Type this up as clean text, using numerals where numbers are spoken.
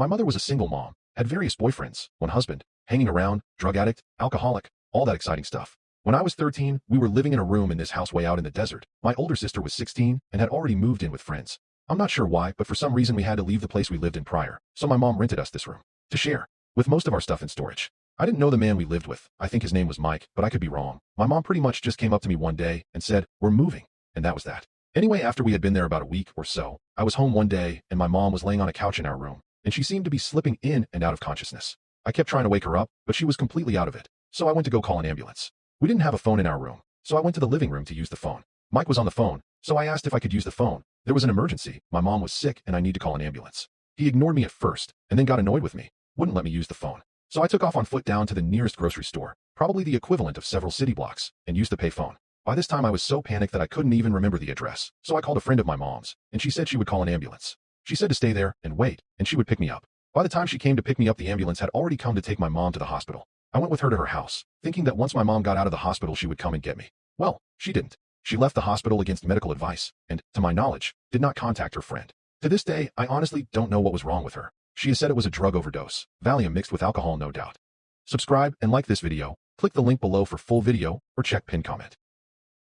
My mother was a single mom, had various boyfriends, one husband, hanging around, drug addict, alcoholic, all that exciting stuff. When I was 13, we were living in a room in this house way out in the desert. My older sister was 16 and had already moved in with friends. I'm not sure why, but for some reason we had to leave the place we lived in prior, so my mom rented us this room to share, with most of our stuff in storage. I didn't know the man we lived with. I think his name was Mike, but I could be wrong. My mom pretty much just came up to me one day and said, "We're moving." And that was that. Anyway, after we had been there about a week or so, I was home one day and my mom was laying on a couch in our room, and she seemed to be slipping in and out of consciousness. I kept trying to wake her up, but she was completely out of it. So I went to go call an ambulance. We didn't have a phone in our room, so I went to the living room to use the phone. Mike was on the phone, so I asked if I could use the phone. There was an emergency. My mom was sick and I need to call an ambulance. He ignored me at first and then got annoyed with me, wouldn't let me use the phone. So I took off on foot down to the nearest grocery store, probably the equivalent of several city blocks, and used the payphone. By this time I was so panicked that I couldn't even remember the address, so I called a friend of my mom's, and she said she would call an ambulance. She said to stay there and wait, and she would pick me up. By the time she came to pick me up, the ambulance had already come to take my mom to the hospital. I went with her to her house, thinking that once my mom got out of the hospital she would come and get me. Well, she didn't. She left the hospital against medical advice, and, to my knowledge, did not contact her friend. To this day, I honestly don't know what was wrong with her. She has said it was a drug overdose, Valium mixed with alcohol no doubt. Subscribe and like this video, click the link below for full video, or check pinned comment.